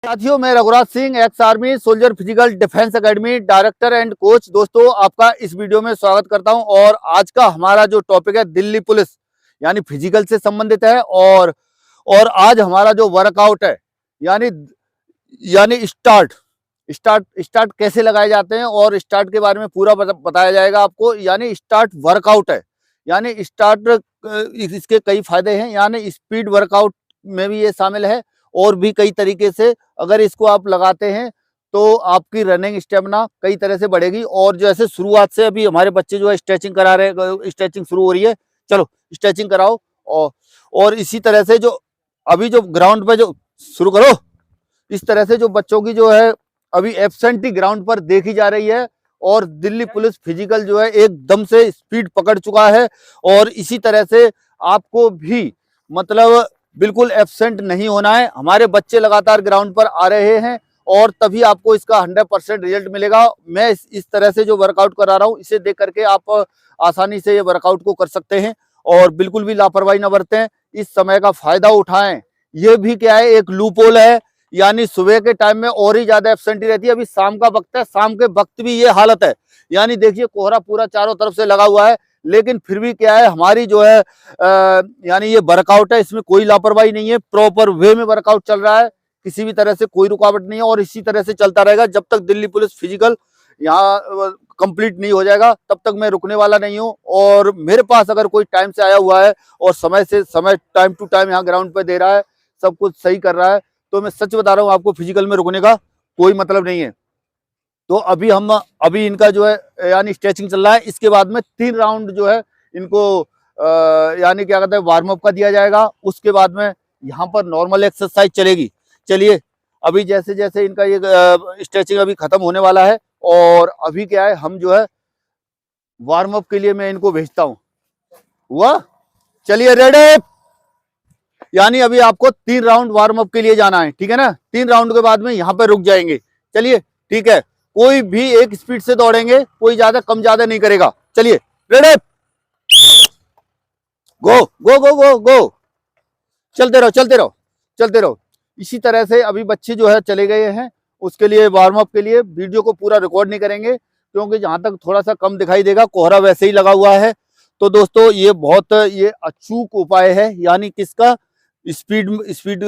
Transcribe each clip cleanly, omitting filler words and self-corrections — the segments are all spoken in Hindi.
साथियों, मैं Raghuraj Singh, ex army soldier physical defence academy director and coach. दोस्तों, आपका इस वीडियो में स्वागत करता हूं। और आज का हमारा जो टॉपिक है दिल्ली पुलिस यानी फिजिकल से संबंधित है। और आज हमारा जो वर्कआउट है यानी यानी स्टार्ट कैसे लगाए जाते हैं और स्टार्ट के बारे में पूरा बताया जाएगा आपको। यानी स्टार्ट वर्कआउट है, यानी स्टार्ट इसके कई फायदे हैं। यानी स्पीड वर्कआउट में भी ये शामिल है और भी कई तरीके से अगर इसको आप लगाते हैं तो आपकी रनिंग स्टेमिना कई तरह से बढ़ेगी। और जैसे शुरुआत से अभी हमारे बच्चे जो है स्ट्रेचिंग करा रहे हैं, स्ट्रेचिंग शुरू हो रही है, चलो स्ट्रेचिंग कराओ। और इसी तरह से जो अभी जो ग्राउंड पे जो शुरू करो, इस तरह से जो बच्चों की जो है अभी एब्सेंटी ग्राउंड पर देखी जा रही है। और दिल्ली पुलिस फिजिकल जो है एकदम से स्पीड पकड़ चुका है। और इसी तरह से आपको भी मतलब बिल्कुल एब्सेंट नहीं होना है। हमारे बच्चे लगातार ग्राउंड पर आ रहे हैं और तभी आपको इसका 100% रिजल्ट मिलेगा। मैं इस तरह से जो वर्कआउट करा रहा हूँ, इसे देख करके आप आसानी से ये वर्कआउट को कर सकते हैं और बिल्कुल भी लापरवाही न बरतें, इस समय का फायदा उठाएं। ये भी क्या है, एक लूपहोल है। यानी सुबह के टाइम में और ही ज्यादा एब्सेंटी रहती है। अभी शाम का वक्त है, शाम के वक्त भी ये हालत है। यानी देखिए कोहरा पूरा चारों तरफ से लगा हुआ है, लेकिन फिर भी क्या है, हमारी जो है यानी ये वर्कआउट है, इसमें कोई लापरवाही नहीं है। प्रॉपर वे में वर्कआउट चल रहा है, किसी भी तरह से कोई रुकावट नहीं है। और इसी तरह से चलता रहेगा जब तक दिल्ली पुलिस फिजिकल यहाँ कंप्लीट नहीं हो जाएगा, तब तक मैं रुकने वाला नहीं हूँ। और मेरे पास अगर कोई टाइम से आया हुआ है और समय से समय टाइम टू टाइम यहाँ ग्राउंड पे दे रहा है, सब कुछ सही कर रहा है, तो मैं सच बता रहा हूँ, आपको फिजिकल में रुकने का कोई मतलब नहीं है। तो अभी इनका जो है यानी स्ट्रेचिंग चल रहा है। इसके बाद में 3 राउंड जो है इनको यानी क्या कहते हैं वार्म अप का दिया जाएगा। उसके बाद में यहाँ पर नॉर्मल एक्सरसाइज चलेगी। चलिए, अभी जैसे जैसे इनका ये स्ट्रेचिंग अभी खत्म होने वाला है और अभी क्या है, हम जो है वार्म अप के लिए मैं इनको भेजता हूँ। हुआ, चलिए रेडी। यानी अभी आपको 3 राउंड वार्म अप के लिए जाना है, ठीक है ना। 3 राउंड के बाद में यहाँ पे रुक जाएंगे। चलिए ठीक है, कोई भी एक स्पीड से दौड़ेंगे, कोई ज्यादा कम ज्यादा नहीं करेगा। चलिए रेडी, गो गो गो गो गो, चलते रहो चलते रहो चलते रहो। इसी तरह से अभी बच्चे जो है चले गए हैं। उसके लिए वार्म अप के लिए वीडियो को पूरा रिकॉर्ड नहीं करेंगे क्योंकि जहां तक थोड़ा सा कम दिखाई देगा, कोहरा वैसे ही लगा हुआ है। तो दोस्तों, ये बहुत ये अचूक उपाय है, यानी किसका, स्पीड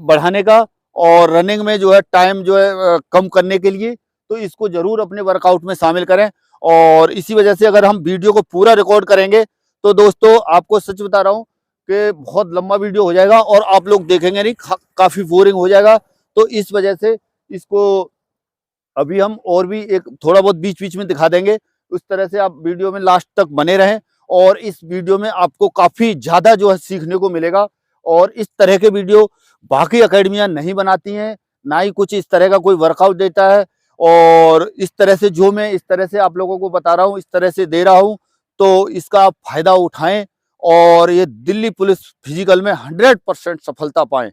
बढ़ाने का और रनिंग में जो है टाइम जो है कम करने के लिए। तो इसको जरूर अपने वर्कआउट में शामिल करें। और इसी वजह से अगर हम वीडियो को पूरा रिकॉर्ड करेंगे तो दोस्तों, आपको सच बता रहा हूँ कि बहुत लंबा वीडियो हो जाएगा और आप लोग देखेंगे नहीं, काफी बोरिंग हो जाएगा। तो इस वजह से इसको अभी हम और भी एक थोड़ा बहुत बीच बीच में दिखा देंगे। उस तरह से आप वीडियो में लास्ट तक बने रहें और इस वीडियो में आपको काफी ज्यादा जो है सीखने को मिलेगा। और इस तरह के वीडियो बाकी एकेडमियां नहीं बनाती हैं, ना ही कुछ इस तरह का कोई वर्कआउट देता है। और इस तरह से जो मैं इस तरह से आप लोगों को बता रहा हूँ, इस तरह से दे रहा हूँ, तो इसका आप फायदा उठाएं और ये दिल्ली पुलिस फिजिकल में 100% सफलता पाएं।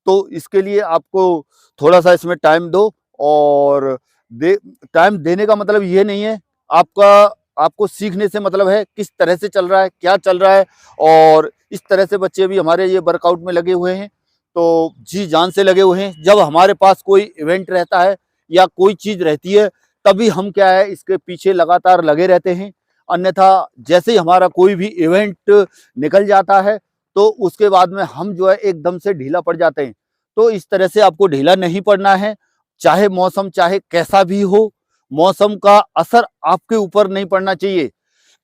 तो इसके लिए आपको थोड़ा सा इसमें टाइम दो। और टाइम देने का मतलब ये नहीं है, आपको सीखने से मतलब है किस तरह से चल रहा है, क्या चल रहा है। और इस तरह से बच्चे भी हमारे ये वर्कआउट में लगे हुए हैं, तो जी जान से लगे हुए हैं। जब हमारे पास कोई इवेंट रहता है या कोई चीज रहती है, तभी हम क्या है इसके पीछे लगातार लगे रहते हैं। अन्यथा जैसे ही हमारा कोई भी इवेंट निकल जाता है, तो उसके बाद में हम जो है एकदम से ढीला पड़ जाते हैं। तो इस तरह से आपको ढीला नहीं पड़ना है। चाहे मौसम चाहे कैसा भी हो, मौसम का असर आपके ऊपर नहीं पड़ना चाहिए।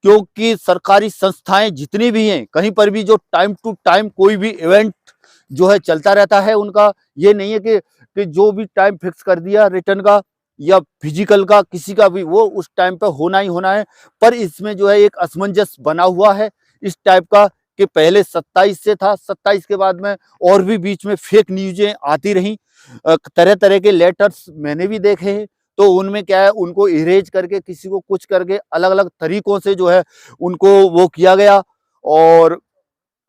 क्योंकि सरकारी संस्थाएं जितनी भी हैं, कहीं पर भी जो टाइम टू टाइम कोई भी इवेंट जो है चलता रहता है, उनका ये नहीं है कि जो भी टाइम फिक्स कर दिया रिटर्न का या फिजिकल का, किसी का भी, वो उस टाइम पे होना ही होना है। पर इसमें जो है एक असमंजस बना हुआ है इस टाइप का कि पहले 27 से था, 27 के बाद में और भी बीच में फेक न्यूजें आती रही। तरह तरह के लेटर्स मैंने भी देखे हैं। तो उनमें क्या है, उनको इरेज करके किसी को कुछ करके अलग अलग तरीकों से जो है उनको वो किया गया। और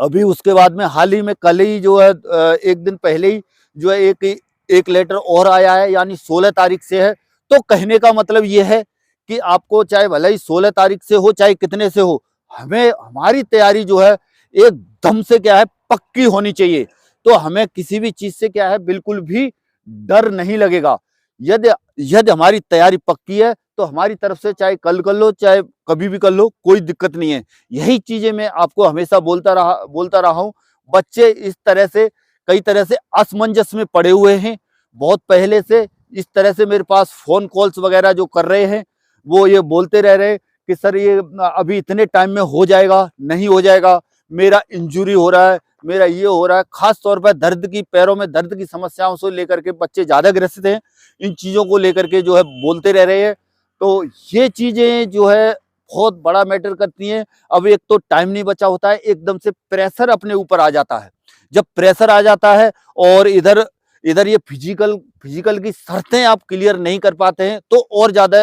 अभी उसके बाद में हाल ही में कल ही जो है एक दिन पहले ही जो है एक लेटर और आया है, यानी 16 तारीख से है। तो कहने का मतलब ये है कि आपको चाहे भले ही 16 तारीख से हो चाहे कितने से हो, हमें हमारी तैयारी जो है एकदम से क्या है पक्की होनी चाहिए। तो हमें किसी भी चीज से क्या है बिल्कुल भी डर नहीं लगेगा। यदि यदि हमारी तैयारी पक्की है तो हमारी तरफ से चाहे कल कर लो चाहे कभी भी कर लो, कोई दिक्कत नहीं है। यही चीजें मैं आपको हमेशा बोलता रहा हूँ। बच्चे इस तरह से कई तरह से असमंजस में पड़े हुए हैं बहुत पहले से। इस तरह से मेरे पास फोन कॉल्स वगैरह जो कर रहे हैं वो ये बोलते रह रहे हैं कि सर ये अभी इतने टाइम में हो जाएगा, नहीं हो जाएगा, मेरा इंजरी हो रहा है, मेरा ये हो रहा है। खास तौर पर दर्द की, पैरों में दर्द की समस्याओं से लेकर के बच्चे ज्यादा ग्रसित हैं। इन चीजों को लेकर के जो है बोलते रह रहे हैं। तो ये चीजें जो है बहुत बड़ा मैटर करती हैं। अब एक तो टाइम नहीं बचा होता है, एकदम से प्रेशर अपने ऊपर आ जाता है। जब प्रेशर आ जाता है और इधर इधर ये फिजिकल की शर्तें आप क्लियर नहीं कर पाते हैं तो और ज्यादा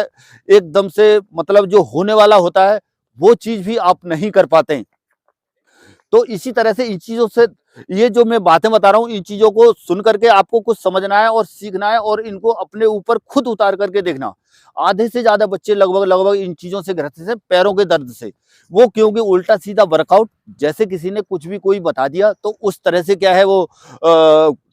एकदम से मतलब जो होने वाला होता है वो चीज भी आप नहीं कर पाते हैं। तो इसी तरह से इन चीजों से, ये जो मैं बातें बता रहा हूँ, इन चीजों को सुन करके आपको कुछ समझना है और सीखना है और इनको अपने ऊपर खुद उतार करके देखना। आधे से ज्यादा बच्चे लगभग इन चीजों से ग्रसित हैं, पैरों के दर्द से। वो क्योंकि उल्टा सीधा वर्कआउट, जैसे किसी ने कुछ भी कोई बता दिया तो उस तरह से क्या है वो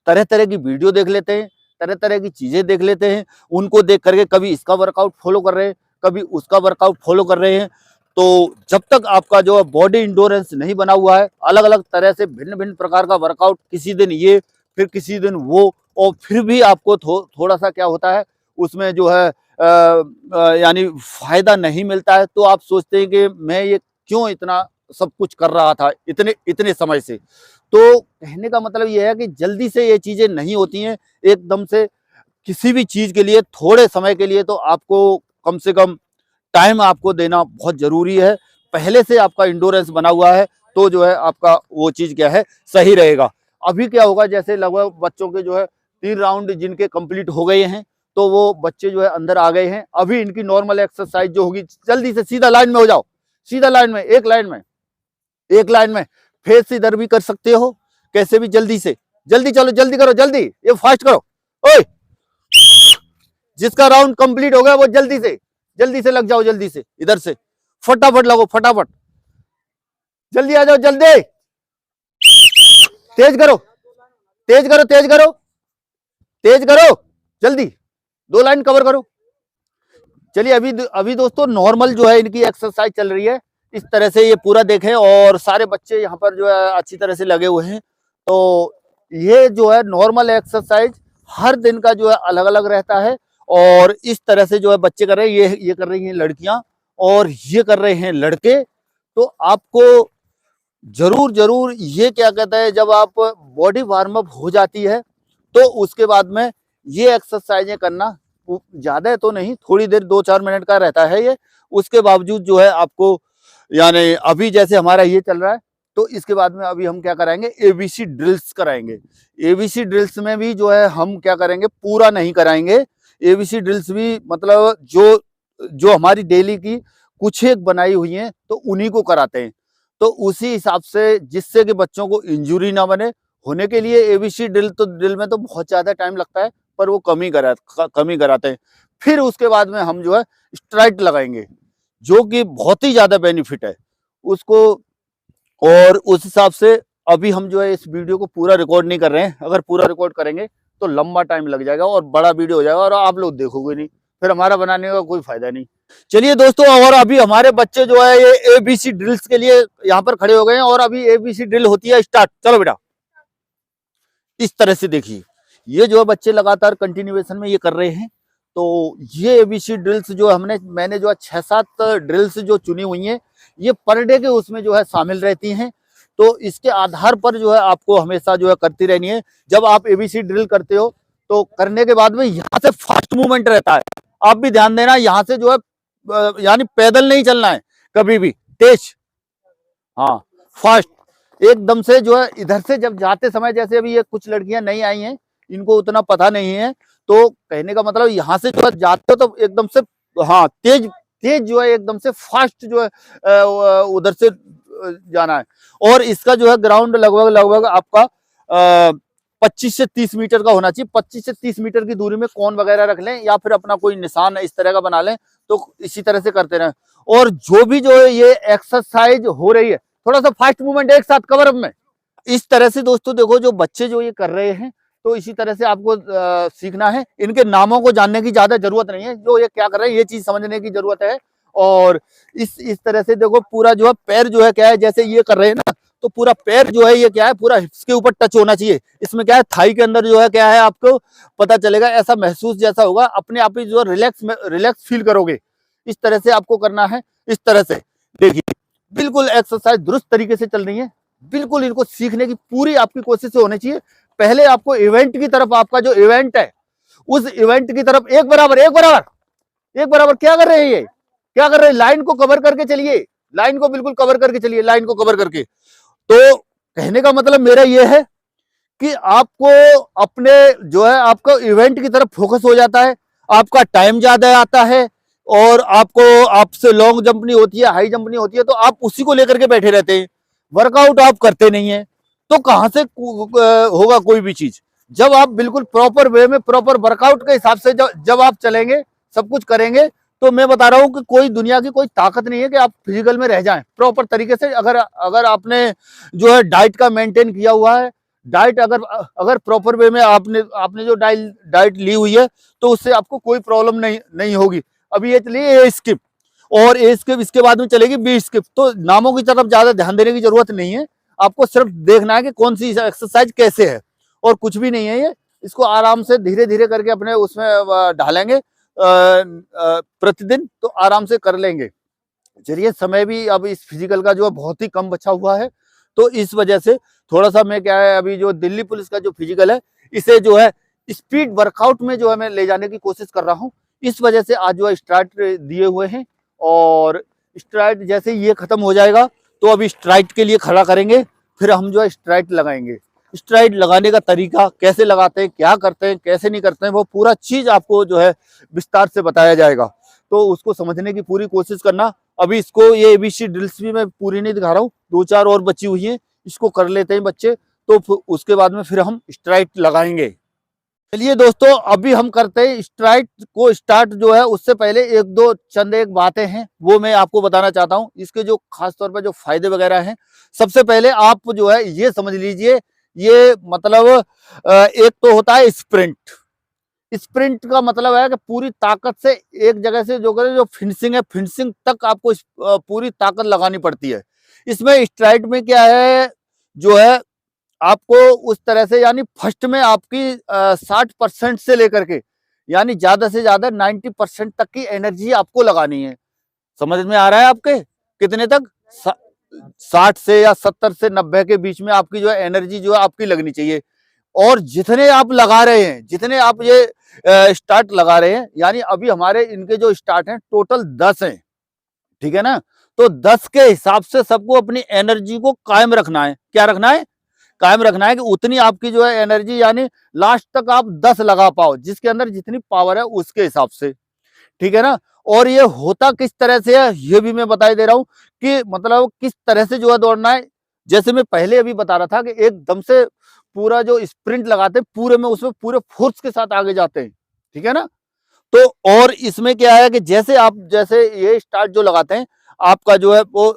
तरह तरह की वीडियो देख लेते हैं, तरह तरह की चीजें देख लेते हैं। उनको देख करके कभी इसका वर्कआउट फॉलो कर रहे हैं, कभी उसका वर्कआउट फॉलो कर रहे हैं। तो जब तक आपका जो बॉडी इंडोरेंस नहीं बना हुआ है, अलग अलग तरह से भिन्न भिन्न प्रकार का वर्कआउट, किसी दिन ये फिर किसी दिन वो, और फिर भी आपको थोड़ा सा क्या होता है उसमें जो है यानी फायदा नहीं मिलता है, तो आप सोचते हैं कि मैं ये क्यों इतना सब कुछ कर रहा था इतने इतने समय से। तो कहने का मतलब ये है कि जल्दी से ये चीजें नहीं होती हैं एकदम से। किसी भी चीज के लिए थोड़े समय के लिए तो आपको कम से कम टाइम आपको देना बहुत जरूरी है। पहले से आपका इंडोरेंस बना हुआ है तो जो है आपका वो चीज क्या है सही रहेगा। अभी क्या होगा, जैसे लगभग बच्चों के जो है 3 राउंड जिनके कंप्लीट हो गए हैं तो वो बच्चे जो है अंदर आ गए हैं। अभी इनकी नॉर्मल एक्सरसाइज जो होगी, जल्दी से सीधा लाइन में हो जाओ, सीधा लाइन में, एक लाइन में फेस इधर भी कर सकते हो, कैसे भी जल्दी से, जल्दी चलो, जल्दी करो, जल्दी, ये फास्ट करो। ओए, जिसका राउंड कंप्लीट हो गया वो जल्दी से लग जाओ, जल्दी से इधर से फटाफट लगो, फटाफट जल्दी आ जाओ, जल्दी तेज करो, तेज करो, तेज करो, तेज करो, जल्दी 2 लाइन कवर करो। चलिए अभी दोस्तों नॉर्मल जो है इनकी एक्सरसाइज चल रही है। इस तरह से ये पूरा देखें और सारे बच्चे यहाँ पर जो है अच्छी तरह से लगे हुए हैं। तो ये जो है नॉर्मल एक्सरसाइज हर दिन का जो है अलग अलग रहता है और इस तरह से जो है बच्चे कर रहे हैं। ये कर रही हैं लड़कियां और ये कर रहे हैं लड़के। तो आपको जरूर ये क्या कहता है, जब आप बॉडी वार्म अप हो जाती है तो उसके बाद में ये एक्सरसाइजें करना, ज्यादा तो नहीं, थोड़ी देर 2-4 मिनट का रहता है ये। उसके बावजूद जो है आपको, यानी अभी जैसे हमारा ये चल रहा है तो इसके बाद में अभी हम क्या कराएंगे, एबीसी ड्रिल्स कराएंगे। एबीसी ड्रिल्स में भी जो है हम क्या करेंगे, पूरा नहीं कराएंगे। एबीसी ड्रिल्स भी मतलब जो हमारी डेली की कुछ एक बनाई हुई है तो उन्हीं को कराते हैं। तो उसी हिसाब से, जिससे कि बच्चों को इंजुरी ना बने, होने के लिए एबीसी ड्रिल में तो बहुत ज्यादा टाइम लगता है पर वो कम ही कराते हैं। फिर उसके बाद में हम जो है स्ट्राइट लगाएंगे जो कि बहुत ही ज्यादा बेनिफिट है उसको। और उस हिसाब से अभी हम जो है इस वीडियो को पूरा रिकॉर्ड नहीं कर रहे हैं। अगर पूरा रिकॉर्ड करेंगे तो लंबा टाइम लग जाएगा और बड़ा वीडियो हो जाएगा और आप लोग देखोगे नहीं, फिर हमारा बनाने का कोई फायदा नहीं। चलिए दोस्तों, और अभी हमारे बच्चे जो है ये एबीसी ड्रिल्स के लिए यहाँ पर खड़े हो गए हैं और अभी एबीसी ड्रिल होती है स्टार्ट। चलो बेटा, इस तरह से देखिए, ये जो है बच्चे लगातार कंटिन्यूएशन में ये कर रहे हैं। तो ये एबीसी ड्रिल्स जो मैंने जो है 6-7 ड्रिल्स जो चुनी हुई हैं, ये पर डे के उसमें जो है शामिल रहती हैं। तो इसके आधार पर जो है आपको हमेशा जो है करती रहनी है। जब आप एबीसी ड्रिल करते हो तो करने के बाद में यहाँ से फास्ट मूवमेंट रहता है। आप भी ध्यान देना, यहाँ से जो है यानी पैदल नहीं चलना है कभी भी, तेज, हाँ फास्ट एकदम से जो है। इधर से जब जाते समय, जैसे अभी ये कुछ लड़कियां नई आई हैं, इनको उतना पता नहीं है, तो कहने का मतलब यहाँ से जो है जाते हो तो एकदम से, हाँ तेज जो है एकदम से फास्ट जो है उधर से जाना है। और इसका जो है ग्राउंड लगभग आपका 25 से 30 मीटर का होना चाहिए। 25 से 30 मीटर की दूरी में कौन वगैरह रख लें या फिर अपना कोई निशान इस तरह का बना लें, तो इसी तरह से करते रहें। और जो है ये एक्सरसाइज हो रही है, थोड़ा सा फास्ट मूवमेंट एक साथ कवर अप में। इस तरह से दोस्तों देखो, जो बच्चे जो ये कर रहे हैं तो इसी तरह से आपको सीखना है। इनके नामों को जानने की ज्यादा जरूरत नहीं है, जो ये क्या कर रहे हैं ये चीज समझने की जरूरत है। और इस तरह से देखो पूरा जो है पैर जो है क्या है, जैसे ये कर रहे हैं ना, तो पूरा पैर जो है ये क्या है, पूरा हिप्स के ऊपर टच होना चाहिए। इसमें क्या है, थाई के अंदर जो है क्या है, आपको पता चलेगा, ऐसा महसूस जैसा होगा, अपने आप ही जो रिलैक्स फील करोगे। इस तरह से आपको करना है। इस तरह से देखिए, बिल्कुल एक्सरसाइज दुरुस्त तरीके से चल रही है। बिल्कुल इनको सीखने की पूरी आपकी कोशिश होनी चाहिए। पहले आपको इवेंट की तरफ, आपका जो इवेंट है उस इवेंट की तरफ एक बराबर क्या कर रहे हैं, ये क्या कर रहे हैं, लाइन को कवर करके चलिए, लाइन को बिल्कुल कवर करके चलिए, लाइन को कवर करके। तो कहने का मतलब मेरा ये है कि आपको अपने जो है आपका इवेंट की तरफ फोकस हो जाता है, आपका टाइम ज्यादा आता है, और आपको आपसे लॉन्ग जंप नहीं होती है, हाई जंप नहीं होती है, तो आप उसी को लेकर के बैठे रहते हैं, वर्कआउट आप करते नहीं है। तो कहां से होगा कोई भी चीज? जब आप बिल्कुल प्रॉपर वे में, प्रॉपर वर्कआउट के हिसाब से जब आप चलेंगे, सब कुछ करेंगे, तो मैं बता रहा हूं कि कोई दुनिया की कोई ताकत नहीं है कि आप फिजिकल में रह जाएं प्रॉपर तरीके से। अगर आपने जो है डाइट का मेंटेन किया हुआ है, डाइट अगर प्रॉपर वे में आपने जो डाइट ली हुई है, तो उससे आपको कोई प्रॉब्लम नहीं होगी। अभी ये चलिए ए स्किप, और ए स्किप इसके बाद में चलेगी बी स्किप। तो नामों की तरफ ज्यादा ध्यान देने की जरूरत नहीं है, आपको सिर्फ देखना है कि कौन सी एक्सरसाइज कैसे है, और कुछ भी नहीं है ये। इसको आराम से धीरे धीरे करके अपने उसमें ढालेंगे प्रतिदिन, तो आराम से कर लेंगे। चलिए, समय भी अब इस फिजिकल का जो है बहुत ही कम बचा हुआ है, तो इस वजह से थोड़ा सा मैं क्या है, अभी जो दिल्ली पुलिस का जो फिजिकल है, इसे जो है स्पीड वर्कआउट में जो है मैं ले जाने की कोशिश कर रहा हूँ। इस वजह से आज जो है स्ट्राइट दिए हुए हैं, और स्ट्राइट जैसे ये खत्म हो जाएगा तो अभी स्ट्राइट के लिए खड़ा करेंगे, फिर हम जो है स्ट्राइट लगाएंगे। स्ट्राइट लगाने का तरीका कैसे लगाते हैं, क्या करते हैं, कैसे नहीं करते हैं, वो पूरा चीज आपको जो है विस्तार से बताया जाएगा, तो उसको समझने की पूरी कोशिश करना। अभी इसको ये एबीसी ड्रिल्स भी मैं पूरी नहीं दिखा रहा हूँ, 2-4 और बची हुई है, इसको कर लेते हैं बच्चे, तो उसके बाद में फिर हम स्ट्राइट लगाएंगे। चलिए दोस्तों, अभी हम करते हैं स्ट्राइट को स्टार्ट। जो है उससे पहले एक बातें हैं, वो मैं आपको बताना चाहता हूं, इसके जो खास तौर पर जो फायदे वगैरह हैं। सबसे पहले आप जो है ये समझ लीजिए, ये मतलब एक तो होता है स्प्रिंट। स्प्रिंट का मतलब है कि पूरी ताकत से एक जगह से जो फिनिशिंग है, फिनिशिंग तक आपको पूरी ताकत लगानी पड़ती है। इसमें स्ट्राइट में क्या है, जो है आपको उस तरह से, यानी फर्स्ट में आपकी 60% से लेकर के, यानी ज्यादा से ज्यादा 90% तक की एनर्जी आपको लगानी है। समझ में आ रहा है आपके? कितने तक? 60 से या 70 से 90 के बीच में आपकी जो है एनर्जी जो है आपकी लगनी चाहिए। और जितने आप लगा रहे हैं, जितने आप ये स्टार्ट लगा रहे हैं, यानी अभी हमारे इनके जो स्टार्ट हैं टोटल 10 हैं, ठीक है ना? तो 10 के हिसाब से सबको अपनी एनर्जी को कायम रखना है। क्या रखना है? कायम रखना है, कि उतनी आपकी जो है एनर्जी, यानी लास्ट तक आप 10 लगा पाओ, जिसके अंदर जितनी पावर है उसके हिसाब से, ठीक है ना? और ये होता किस तरह से है, ये भी मैं बता दे रहा हूं, कि मतलब किस तरह से जो है दौड़ना है। जैसे मैं पहले अभी बता रहा था कि एकदम से पूरा जो स्प्रिंट लगाते हैं, पूरे में उसमें पूरे फोर्स के साथ आगे जाते हैं, ठीक है ना? तो और इसमें क्या है कि जैसे ये स्टार्ट जो लगाते हैं, आपका जो है वो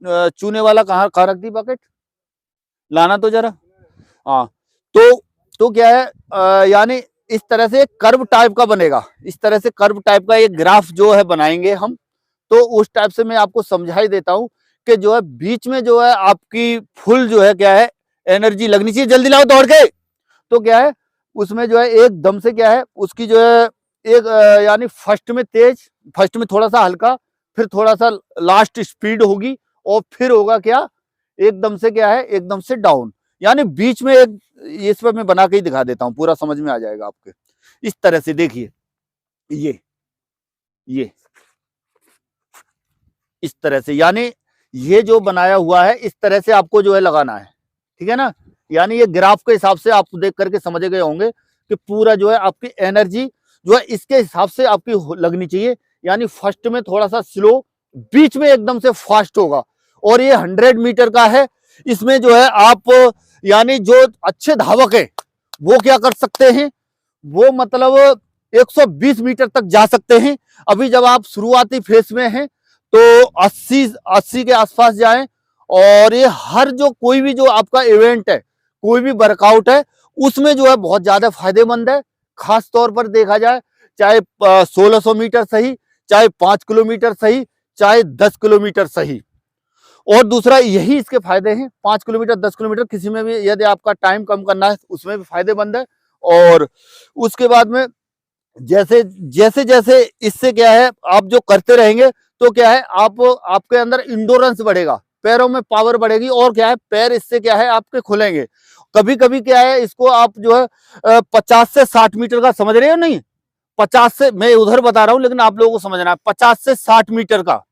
चूने वाला कहाँ कहाँ रख दी बकेट, लाना तो जरा। हाँ, तो क्या है, यानी इस तरह से कर्व टाइप का बनेगा, इस तरह से कर्व टाइप का एक ग्राफ जो है बनाएंगे हम। तो उस टाइप से मैं आपको समझा ही देता हूं, कि जो है बीच में जो है आपकी फुल जो है क्या है एनर्जी लगनी चाहिए। जल्दी लाओ दौड़ के। तो क्या है उसमें जो है एकदम से क्या है उसकी जो है एक यानी फर्स्ट में तेज, फर्स्ट में थोड़ा सा हल्का, फिर थोड़ा सा लास्ट स्पीड होगी, और फिर होगा क्या, एकदम से क्या है, एकदम से डाउन। यानी बीच में एक, इस पर मैं बना के ही दिखा देता हूं, पूरा समझ में आ जाएगा आपके। इस तरह से देखिए, ये इस तरह से, यानी ये जो बनाया हुआ है इस तरह से आपको जो है लगाना है, ठीक है ना? यानी ये ग्राफ के हिसाब से आप देख करके समझ गए होंगे कि पूरा जो है आपकी एनर्जी जो है इसके हिसाब से आपकी लगनी चाहिए। यानी फर्स्ट में थोड़ा सा स्लो, बीच में एकदम से फास्ट होगा। और ये 100 मीटर का है। इसमें जो है आप, यानी जो अच्छे धावक है वो क्या कर सकते हैं, वो मतलब 120 मीटर तक जा सकते हैं। अभी जब आप शुरुआती फेस में हैं तो 80 के आसपास जाएं। और ये हर जो कोई भी जो आपका इवेंट है, कोई भी वर्कआउट है, उसमें जो है बहुत ज्यादा फायदेमंद है। खास तौर पर देखा जाए, चाहे 1600 मीटर सही, चाहे 5 किलोमीटर सही, चाहे 10 किलोमीटर सही। और दूसरा यही इसके फायदे हैं, 5 किलोमीटर 10 किलोमीटर किसी में भी यदि आपका टाइम कम करना है उसमें भी फायदेमंद है। और उसके बाद में जैसे जैसे जैसे इससे क्या है, आप जो करते रहेंगे तो क्या है, आपके अंदर इंडोरेंस बढ़ेगा, पैरों में पावर बढ़ेगी, और क्या है, पैर इससे क्या है आपके खुलेंगे। कभी कभी क्या है, इसको आप जो है 50 से 60 मीटर का समझ रहे हो, नहीं 50 से, मैं उधर बता रहा हूं लेकिन आप लोगों को समझना है, 50 से 60 मीटर का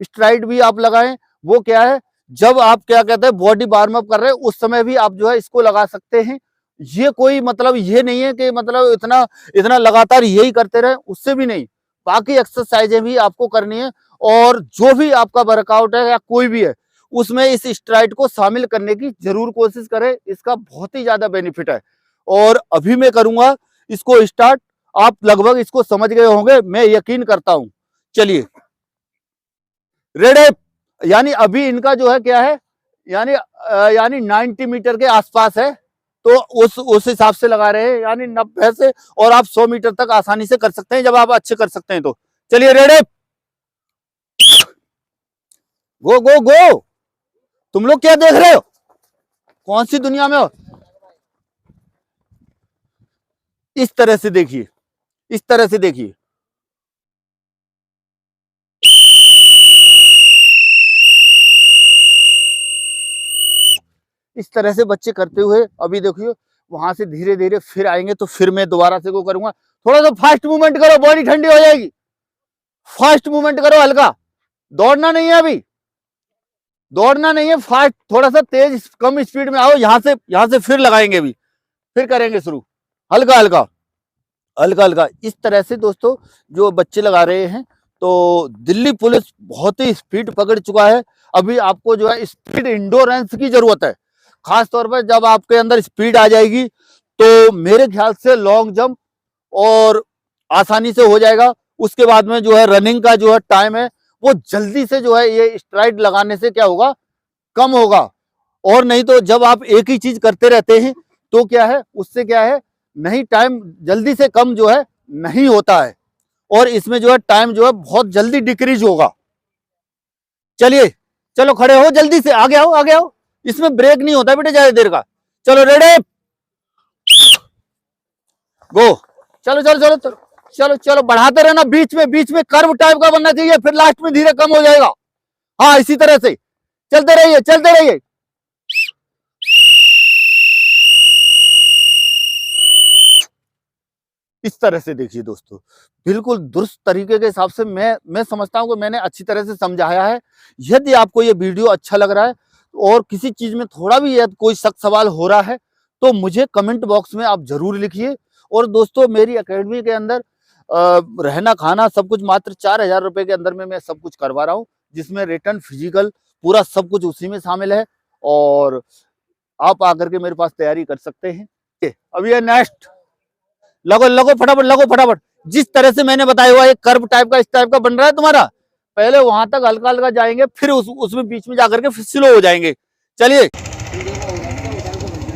स्ट्राइड भी आप लगाएं। वो क्या है, जब आप क्या कहते हैं बॉडी वार्म अप कर रहे हैं उस समय भी आप जो है इसको लगा सकते हैं। ये कोई मतलब ये नहीं है कि मतलब इतना इतना लगातार यही करते रहे, उससे भी नहीं, बाकी एक्सरसाइजें भी आपको करनी है। और जो भी आपका वर्कआउट है या कोई भी है, उसमें इस स्ट्राइड को शामिल करने की जरूर कोशिश करें, इसका बहुत ही ज्यादा बेनिफिट है। और अभी मैं करूंगा इसको स्टार्ट, आप लगभग इसको समझ गए होंगे, मैं यकीन करता हूं। चलिए रेडी, यानी अभी इनका जो है क्या है, यानी 90 मीटर के आसपास है, तो उस हिसाब से लगा रहे हैं, यानी 90 से, और आप 100 मीटर तक आसानी से कर सकते हैं जब आप अच्छे कर सकते हैं तो। चलिए रेडी, गो गो गो। तुम लोग क्या देख रहे हो, कौन सी दुनिया में हो? इस तरह से देखिए, इस तरह से देखिए। इस तरह से बच्चे करते हुए अभी देखिए, वहां से धीरे धीरे फिर आएंगे, तो फिर मैं दोबारा से वो करूंगा। थोड़ा सा फास्ट मूवमेंट करो, बॉडी ठंडी हो जाएगी। फास्ट मूवमेंट करो, हल्का, दौड़ना नहीं है, अभी दौड़ना नहीं है, फास्ट, थोड़ा सा तेज कम स्पीड में आओ। यहां से फिर लगाएंगे, अभी फिर करेंगे शुरू, हल्का हल्का हल्का हल्का। इस तरह से दोस्तों जो बच्चे लगा रहे हैं, तो दिल्ली पुलिस बहुत ही स्पीड पकड़ चुका है। अभी आपको जो है स्पीड इंडोरेंस की जरूरत है, खास तौर पर जब आपके अंदर स्पीड आ जाएगी तो मेरे ख्याल से लॉन्ग जंप और आसानी से हो जाएगा। उसके बाद में जो है रनिंग का जो है टाइम है वो जल्दी से जो है ये स्ट्राइड लगाने से क्या होगा, कम होगा। और नहीं तो जब आप एक ही चीज करते रहते हैं तो क्या है, उससे क्या है, नहीं, टाइम जल्दी से कम जो है नहीं होता है, और इसमें जो है टाइम जो है बहुत जल्दी डिक्रीज होगा। चलिए, चलो खड़े हो, जल्दी से आगे आओ, आगे आओ। इसमें ब्रेक नहीं होता बेटे ज्यादा देर का। चलो रेडी, गो। चलो चलो चलो चलो चलो चलो, बढ़ाते रहना, बीच में कर्व टाइप का बनना चाहिए, फिर लास्ट में धीरे कम हो जाएगा। हाँ, इसी तरह से चलते रहिए, चलते रहिए। इस तरह से देखिए दोस्तों, बिल्कुल दुरुस्त तरीके के हिसाब से मैं समझता हूं कि मैंने अच्छी तरह से समझाया है। यदि आपको ये वीडियो अच्छा लग रहा है और किसी चीज में थोड़ा भी यदि कोई शक सवाल हो रहा है तो मुझे कमेंट बॉक्स में आप जरूर लिखिए। और दोस्तों मेरी एकेडमी के अंदर रहना खाना सब कुछ मात्र 4000 रुपए के अंदर में मैं सब कुछ करवा रहा हूँ, जिसमें रिटर्न फिजिकल पूरा सब कुछ उसी में शामिल है। और आप आकर के मेरे पास तैयारी कर सकते हैं। अभी ये नेक्स्ट लगो लगो, फटाफट लगो, फटाफट। जिस तरह से मैंने बताया हुआ एक कर्व टाइप का इस टाइप का बन रहा है तुम्हारा, पहले वहां तक हल्का हल्का जाएंगे, फिर उसमें बीच में जाकर के फिर स्लो हो जाएंगे। चलिए,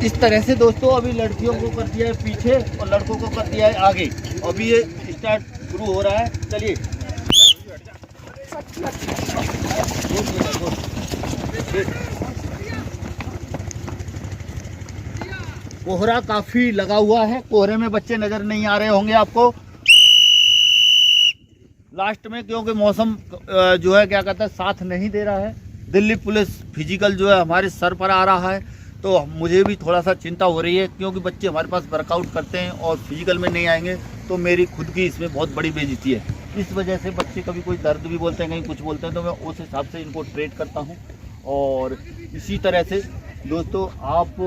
इस तरह से दोस्तों अभी लड़कियों को कर दिया है पीछे और लड़कों को कर दिया है आगे। अभी ये स्टार्ट शुरू हो रहा है। चलिए, कोहरा काफी लगा हुआ है, कोहरे में बच्चे नजर नहीं आ रहे होंगे आपको लास्ट में, क्योंकि मौसम जो है क्या कहता है साथ नहीं दे रहा है। दिल्ली पुलिस फिजिकल जो है हमारे सर पर आ रहा है, तो मुझे भी थोड़ा सा चिंता हो रही है, क्योंकि बच्चे हमारे पास वर्कआउट करते हैं और फिजिकल में नहीं आएंगे तो मेरी खुद की इसमें बहुत बड़ी बेइज्जती है। इस वजह से बच्चे कभी कोई दर्द भी बोलते हैं, कहीं कुछ बोलते हैं, तो मैं उस हिसाब से इनको ट्रेट करता हूँ। और इसी तरह से दोस्तों आप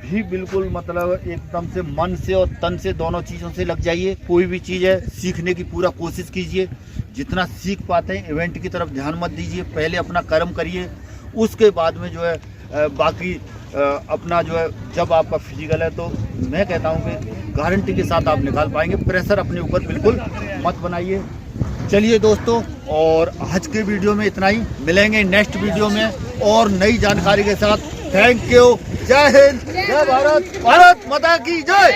भी बिल्कुल मतलब एकदम से मन से और तन से दोनों चीज़ों से लग जाइए। कोई भी चीज़ है सीखने की पूरा कोशिश कीजिए, जितना सीख पाते हैं इवेंट की तरफ ध्यान मत दीजिए, पहले अपना कर्म करिए, उसके बाद में जो है बाकी अपना जो है जब आपका फिजिकल है तो मैं कहता हूँ कि गारंटी के साथ आप निकाल पाएंगे। प्रेशर अपने ऊपर बिल्कुल मत बनाइए। चलिए दोस्तों, और आज के वीडियो में इतना ही, मिलेंगे नेक्स्ट वीडियो में और नई जानकारी के साथ। Thank you. जय हिंद, जय भारत, भारत माता की जय।